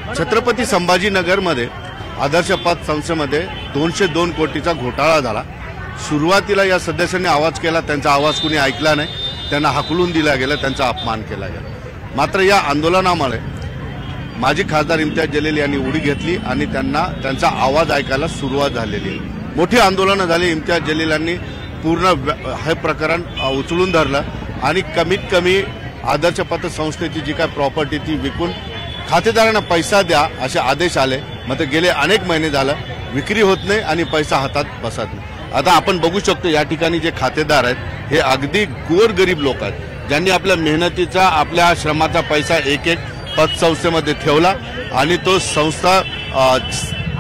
छत्रपती संभाजीनगरमध्ये आदर्श पतसंस्थेमध्ये 202 कोटीचा घोटाळा झाला। सुरुवातीला या सदस्यांनी आवाज केला, त्यांचा आवाज कुणी ऐकला नाही, त्यांना हाकलून दिला गेला, त्यांचा अपमान केला गेला। मात्र या आंदोलनामुळे माजी खासदार इम्तियाज जलील यांनी उडी घेतली आणि त्यांचा आवाज ऐकायला सुरुवात झालेली आहे। मोठी आंदोलनं झाली। इम्तियाज जलीलांनी पूर्ण हे प्रकरण उचलून धरलं आणि कमीत कमी आदर्श पतसंस्थेची जी काय प्रॉपर्टी ती विकून खातेदारांना पैसा द्या असे आदेश आले। मात्र गेले अनेक महिने झालं विक्री होत नाही आणि पैसा हातात बसत नाही। आता आपण बघू शकतो या ठिकाणी जे खातेदार आहेत हे अगदी गोरगरीब लोक आहेत, ज्यांनी आपल्या मेहनतीचा आपल्या श्रमाचा पैसा एक एक पतसंस्थेमध्ये ठेवला आणि तो संस्था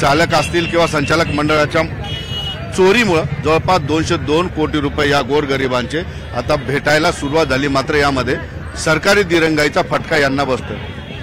चालक असतील किंवा संचालक मंडळाच्या चोरीमुळे जवळपास 202 कोटी रुपये या गोरगरिबांचे आता भेटायला सुरुवात झाली। मात्र यामध्ये सरकारी दिरंगाईचा फटका यांना बसतो।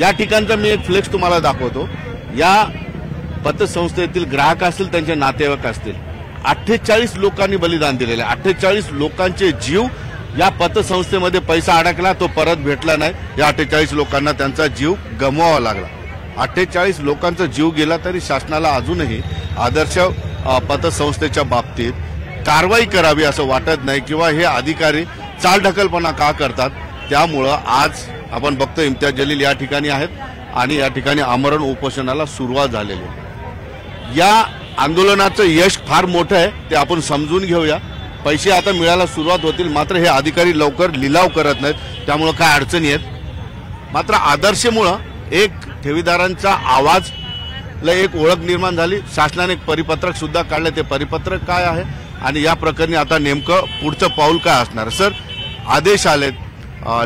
या ठिकाणचा मी एक फ्लेक्स तुम्हाला दाखवतो। या पतसंस्थेतील ग्राहक असतील, त्यांचे नातेवाईक असतील, 48 लोकांनी बलिदान दिलेले। 48 लोकांचे जीव या पतसंस्थेमध्ये पैसा अडकला, तो परत भेटला नाही। या 48 लोकांना त्यांचा जीव गमवावा लागला। 48 लोकांचा जीव गेला तरी शासनाला अजूनही आदर्श पतसंस्थेच्या बाबतीत कारवाई करावी असं वाटत नाही किंवा हे अधिकारी चालढकलपणा का करतात। त्यामुळं आज आपण बघतो इम्तियाज जलील या ठिकाणी आहेत आणि या ठिकाणी आमरण उपोषणाला सुरुवात झालेली आहे। या आंदोलनाचं यश फार मोठं आहे, ते आपण समजून घेऊया। पैसे आता मिळायला सुरुवात होतील, मात्र हे अधिकारी लवकर लिलाव करत नाहीत, त्यामुळे काय अडचणी आहेत। मात्र आदर्शमुळं एक ठेवीदारांचा आवाजला एक ओळख निर्माण झाली। शासनाने एक परिपत्रक सुद्धा काढले, ते परिपत्रक काय आहे आणि या प्रकरणी आता नेमकं पुढचं पाऊल काय असणार। सर, आदेश आलेत,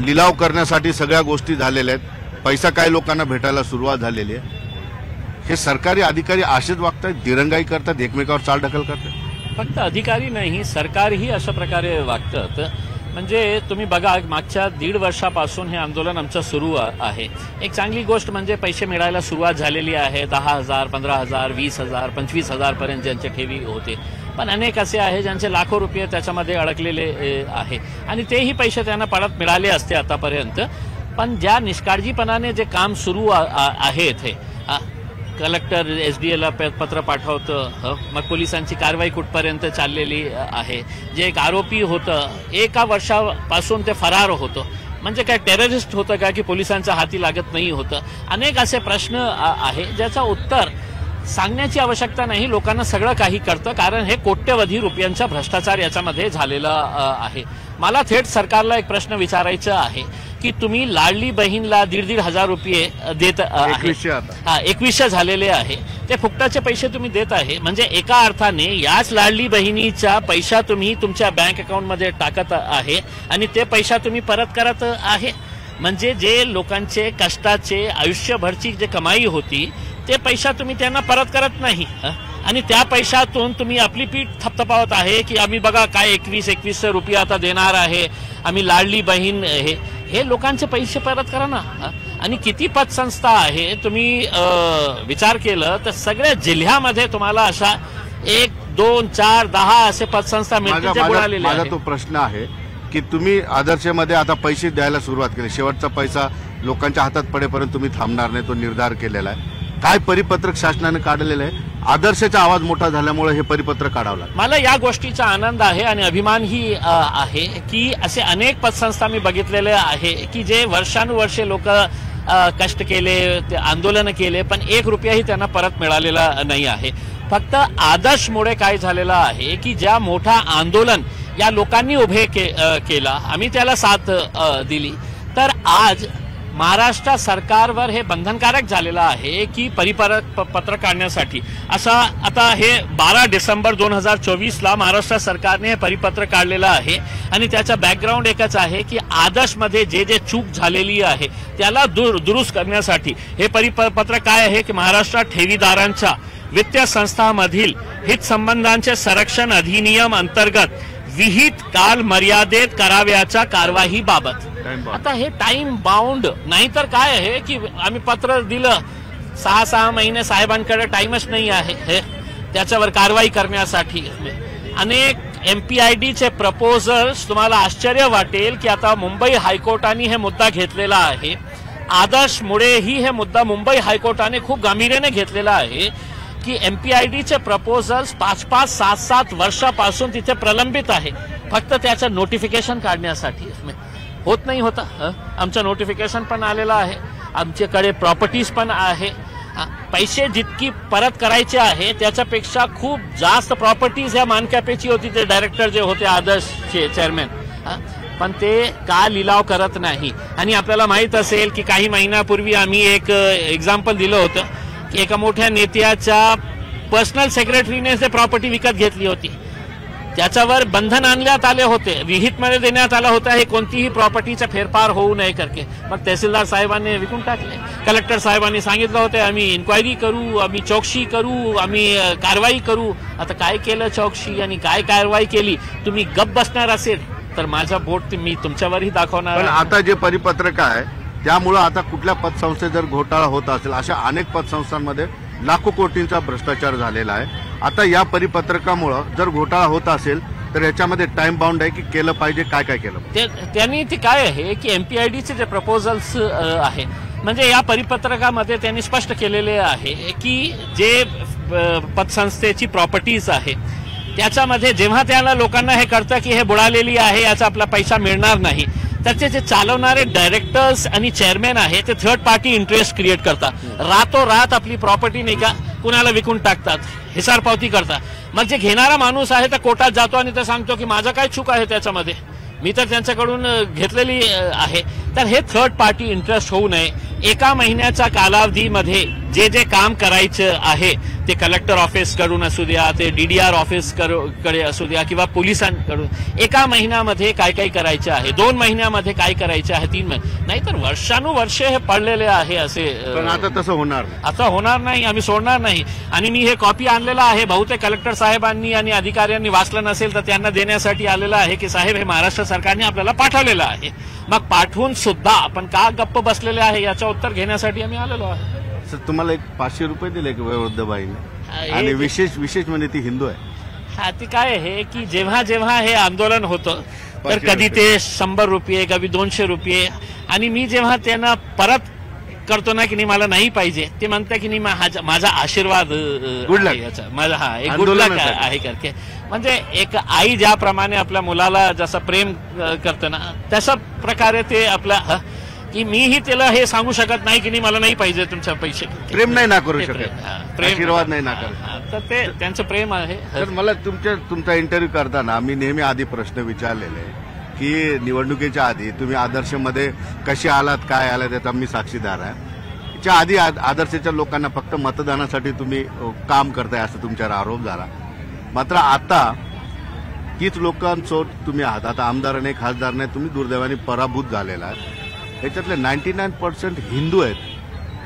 लिलाव करण्यासाठी सगळ्या गोष्टी झालेल्या आहेत, पैसा काही लोकांना भेटायला सुरुवात झालेली आहे। हे सरकारी अधिकारी असेच वागतात, दिरंगाई करतात, एकमेकावर चालढकल करतात। फक्त अधिकारी नाही, सरकारही अशा प्रकारे वागतात। म्हणजे तुम्ही बघा, मागच्या 1.5 वर्षापासून हे आंदोलन आमचं सुरू आहे। एक चांगली गोष्ट म्हणजे पैसे मिळायला सुरुवात झालेली आहे। 10,000, 15,000, 20,000, 25,000 पर्यंत ज्यांचे ठेवी होते, पण अनेक असे आहे ज्यांचे लाखो रुपये त्याच्यामध्ये अडकलेले आहे आणि तेही पैसे त्यांना परत मिळाले असते आतापर्यंत। पण ज्या निष्काळजीपणाने जे काम सुरू आहे ते कलेक्टर SDA पत्र पाठवतं, मग पोलिसांची कारवाई कुठपर्यंत चाललेली आहे। जे एक आरोपी होतं 1 वर्षापासून ते फरार होतं, म्हणजे काय टेररिस्ट होतं का की पोलिसांच्या हाती लागत नाही होतं। अनेक असे प्रश्न आहे ज्याचा उत्तर सांगण्याची आवश्यकता नाही, लोकांना सगळं काही कळतं, कारण हे कोट्यवधी रुपयांचा भ्रष्टाचार याच्यामध्ये झालेला आहे। मला थेट सरकारला एक प्रश्न विचारायचा आहे की तुम्ही लाडली बहीणला 1,500 रुपये देत आहे, 2100 झालेले आहे, ते फुकटाचे पैसे तुम्ही देत आहे। म्हणजे एका अर्थाने याच लाडली बहिणीचा पैसा तुम्ही तुमच्या बँक अकाउंटमध्ये टाकत आहे आणि ते पैसा तुम्ही परत करत आहे। म्हणजे जे लोकांचे कष्टाचे आयुष्यभरची जे कमाई होती ते पैसा तुम्ही त्यांना परत करत नाही आणि त्या पैशातून तुम्ही आपली पीठ थपथपावत आहे की आम्ही बघा काय 2100 रुपये आता देणार आहे, आम्ही लाडली बहीण हे लोकांचे पैसे परत करा ना। आणि किती पतसंस्था आहे, तुम्ही विचार केलं तर सगळ्या जिल्ह्यामध्ये तुम्हाला अशा 1, 2, 4, 10 असे पतसंस्था मिळतील। माझा तो प्रश्न आहे की तुम्ही आदर्शमध्ये आता पैसे द्यायला सुरुवात केली, शेवटचा पैसा लोकांच्या हातात पडेपर्यंत तुम्ही थांबणार नाही, तो निर्धार केलेला आहे। काय परिपत्रक शासनाने काढलेलं आहे? आदर्शचा आवाज मोठा झाल्यामुळे हे परिपत्रक काढावं लागलं। मला या गोष्टीचा आनंद आहे आणि अभिमानही आहे की असे अनेक पतसंस्था मी बघितलेले आहे की जे वर्षानुवर्षे लोक कष्ट केले, आंदोलन केले, पण 1 रुपयाही त्यांना परत मिळालेला नाही आहे। फक्त आदर्शमुळे काय झालेलं आहे की ज्या मोठा आंदोलन या लोकांनी उभे केला, आम्ही त्याला साथ दिली, तर आज महाराष्ट्र सरकारवर हे बंधनकारक झालेलं आहे की परिपत्र काढण्यासाठी। असा आता हे 12 डिसेंबर 2024ला महाराष्ट्र सरकारने हे परिपत्र काढलेलं आहे आणि त्याचा बॅकग्राऊंड एकच आहे की आदर्शमध्ये जे चूक झालेली आहे त्याला दुरुस्त करण्यासाठी हे परिपत्र काय आहे की महाराष्ट्र ठेवीदारांच्या वित्तीय संस्थांमधील हितसंबंधांचे संरक्षण अधिनियम अंतर्गत विहित काल मर्यादेत कराव्याच्या कारवाईबाबत। आता हे टाइम बाउंड नाही तर काय आहे की आम्ही पत्र दिलं, 6 महिने साहेबांकडे टाइमच नाही आहे त्याच्यावर कारवाई करण्यासाठी। अनेक MPIDचे प्रपोजल्स, तुम्हाला आश्चर्य वाटेल की आता मुंबई हायकोर्टाने हे मुद्दा घेतलेला आहे आदर्श मुळेही हे मुद्दा मुंबई हायकोर्टाने खूप गांभीर्याने घेतलेला आहे की MPIDचे प्रपोजल्स 5-5, 7-7 वर्षापासून तिथे प्रलंबित आहे, फक्त त्याचं नोटिफिकेशन काढण्यासाठी होत नाही होता. आमचं नोटिफिकेशन पण आलेलं आहे, आमच्याकडे प्रॉपर्टीज पण आहे. पैसे जितकी परत करायचे आहे त्याच्यापेक्षा खूप जास्त प्रॉपर्टीज ह्या मानकापेची होती. ते डायरेक्टर जे होते आदर्शचे चेअरमॅन, पण ते का लिलाव करत नाही. आणि आपल्याला माहित असेल की काही महिन्यापूर्वी आम्ही एक एक्झाम्पल दिलं होतं की एका मोठ्या नेत्याच्या पर्सनल सेक्रेटरीने ते प्रॉपर्टी विकत घेतली होती, त्याच्यावर बंधन आणण्यात आले होते, विहितमध्ये देण्यात आलं होतं हे कोणतीही प्रॉपर्टीचा फेरफार होऊ नये करके. मग तहसीलदार साहेबांनी विकून टाकले. कलेक्टर साहेबांनी सांगितलं होतं आम्ही इन्क्वायरी करू, आम्ही चौकशी करू, आम्ही कारवाई करू. आता काय केलं चौकशी आणि काय कारवाई केली? तुम्ही गप्प बसणार असेल तर माझा बोट मी तुमच्यावरही दाखवणार. पण आता जे परिपत्रक आहे त्यामुळे आता कुठल्या पतसंस्थेत जर घोटाळा होत असेल, अशा अनेक पतसंस्थांमध्ये लाखो कोटींचा भ्रष्टाचार झालेला आहे. आता या परिपत्रकामुळे जर घोटाळा होत असेल तर याच्यामध्ये टाइम बाउंड आहे की केलं पाहिजे, काय काय केलं त्यांनी? ते काय आहे की MPIDचे जे प्रपोजल्स आहे, म्हणजे या परिपत्रकामध्ये त्यांनी स्पष्ट केलेले आहे की जे पतसंस्थेची प्रॉपर्टीज आहे त्याच्यामध्ये जेव्हा त्याला लोकांना हे कळतं की हे बुडालेली आहे, याचा आपला पैसा मिळणार नाही, त्याचे जे चालवणारे डायरेक्टर्स आणि चेअरमॅन आहे ते थर्ड पार्टी इंटरेस्ट क्रिएट करतात. रातोरात आपली प्रॉपर्टी नाही का कुणाला विकून टाकतात, हिसारपावती करतात. मग जे घेणारा माणूस आहे तर कोर्टात जातो आणि तो सांगतो की माझा काय चूक आहे त्याच्यामध्ये, मी तर त्यांच्याकडून घेतलेली आहे. तर हे थर्ड पार्टी इंटरेस्ट होऊ नये. एका महिन्याच्या कालावधीमध्ये जे जे काम करायचं आहे ते कलेक्टर ऑफिस कडून असू द्या, ते DDR ऑफिस कडे असू द्या किंवा पोलिसांकडून एका महिन्यामध्ये काय काय करायचे आहे, 2 महिन्यामध्ये काय करायचे आहे, 3 महिने नाही तर वर्षानुवर्षे हे पडलेले आहे असे. पण आता तसं होणार, आता होणार नाही, आम्ही सोडणार नाही. आणि मी हे कॉपी आणलेला आहे, बहुतेक कलेक्टर साहेबांनी आणि अधिकाऱ्यांनी वाचलं नसेल तर त्यांना देण्यासाठी आलेलं आहे की साहेब हे महाराष्ट्र सरकारने आपल्याला पाठवलेलं आहे. मग पाठवून सुद्धा आपण का गप्प बसलेले आहे याचं उत्तर घेण्यासाठी आम्ही आलेलो आहे. सर तुम्हाला एक 500 रुपये दिले की वयोवृद्ध बाईने, आणि विशेष म्हणजे ती हिंदू आहे. हा, ती काय आहे की जेव्हा जेव्हा हे आंदोलन होतं तर कधी ते 100 रुपये, कधी 200 रुपये, आणि मी जेव्हा त्यांना परत करतो ना की नाही मला नाही पाहिजे, ते म्हणते की नाही माझा आशीर्वाद माझा एक गुड लक आहे करके. म्हणजे एक आई ज्याप्रमाणे आपल्या मुलाला जसं प्रेम करते ना तशा प्रकारे ते आपला की मीही त्याला हे सांगू शकत नाही की नाही मला नाही पाहिजे तुमच्या पैसे. प्रेम नाही ना करू शकत, आशीर्वाद नाही ना करत, तर ते त्यांचं प्रेम आहे. तर मला तुमचा इंटरव्ह्यू करताना मी नेहमी आधी प्रश्न विचारलेले की निवडणुकीच्या आधी तुम्ही आदर्शमध्ये कसे आलात, काय आलात याचा मी साक्षीदार आहे. त्याच्या आधी आदर्शच्या लोकांना फक्त मतदानासाठी तुम्ही काम करताय असं तुमच्यावर आरोप झाला. मात्र आता तीच लोकांसोबत तुम्ही आहात. आता आमदार नाही, खासदार नाही, तुम्ही दुर्दैवाने पराभूत झालेला आहे. याच्यातले 99% हिंदू आहेत,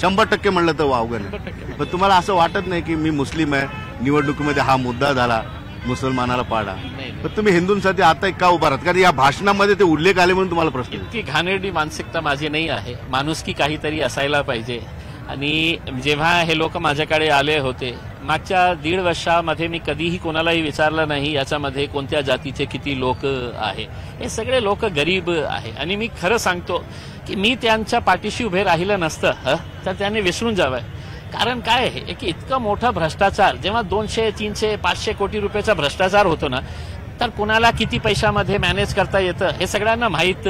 100% म्हणलं तर वावगं नाही. पण तुम्हाला असं वाटत नाही की मी मुस्लिम आहे, निवडणुकीमध्ये हा मुद्दा झाला, मुसलमानाला पाडा, पण तुम्ही हिंदूंसाठी आता का उभा राहत? कारण या भाषणामध्ये ते उल्लेख आले म्हणून तुम्हाला प्रश्न. इतकी घाणेरडी मानसिकता माझी नाही आहे. माणुसकी काहीतरी असायला पाहिजे. आणि जेव्हा हे लोक माझ्याकडे आले होते मागच्या 1.5 वर्षामध्ये मी कधीही कोणालाही विचारलं नाही याच्यामध्ये कोणत्या जातीचे किती लोक आहे. हे सगळे लोक गरीब आहे. आणि मी खरं सांगतो की मी त्यांच्या पाठीशी उभे राहिलं नसतं तर त्यांनी विसरून जावं. कारण काय आहे की इतकं मोठं भ्रष्टाचार, जेव्हा 200, 300, 500 कोटी रुपयाचा भ्रष्टाचार होतो ना तर कुणाला किती पैशामध्ये मॅनेज करता येतं हे सगळ्यांना माहीत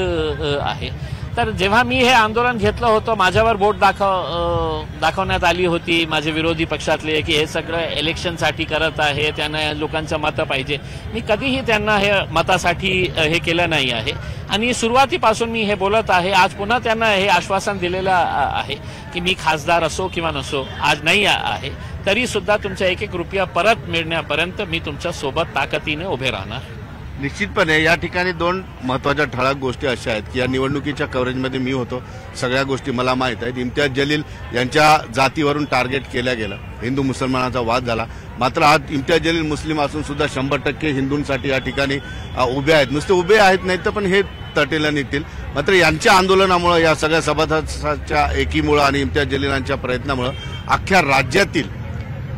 आहे. तर जेव्हा मी हे आंदोलन घेतलं होतं माझ्यावर बोट दाखवण्यात आली होती माझे विरोधी पक्षातले की हे सगळं इलेक्शनसाठी करत आहे, त्यांना लोकांचं मतं पाहिजे. मी कधीही त्यांना हे मतासाठी हे केलं नाही आहे. आणि सुरुवातीपासून मी हे बोलत आहे. आज पुन्हा त्यांना हे आश्वासन दिलेलं आहे की मी खासदार असो किंवा नसो, आज नाही आहे तरी सुद्धा तुमचा 1-1 रुपया परत मिळण्यापर्यंत मी तुमच्या सोबत ताकदीने उभे राहणार. निश्चितपणे या ठिकाणी 2 महत्वाच्या ठळक गोष्टी अशा आहेत की या निवडणुकीच्या कव्हरेजमध्ये मी होतो, सगळ्या गोष्टी मला माहीत आहेत. इम्तियाज जलील यांच्या जातीवरून टार्गेट केलं गेलं, हिंदू मुसलमानाचा वाद झाला. मात्र आज इम्तियाज जलील मुस्लिम असून सुद्धा 100% हिंदूंसाठी या ठिकाणी उभे आहेत. नुसते उभे आहेत नाही तर पण हे तटेला निघतील. मात्र यांच्या आंदोलनामुळे, या सगळ्या सभासदांच्या एकीमुळे आणि इम्तियाज जलीलांच्या प्रयत्नामुळे अख्ख्या राज्यातील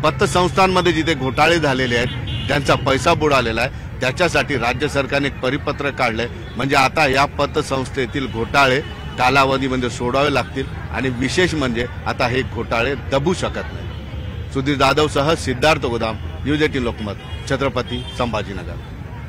पतसंस्थांमध्ये जिथे घोटाळे झालेले आहेत, त्यांचा पैसा बुडालेला आहे, त्याच्यासाठी राज्य सरकारने एक परिपत्रक काढलंय. म्हणजे आता या पतसंस्थेतील घोटाळे कालावधीमध्ये सोडावे लागतील आणि विशेष म्हणजे आता हे घोटाळे दबू शकत नाही. सुधीर जाधवसह सिद्धार्थ गोदाम, न्यूज 18 लोकमत, छत्रपती संभाजीनगर.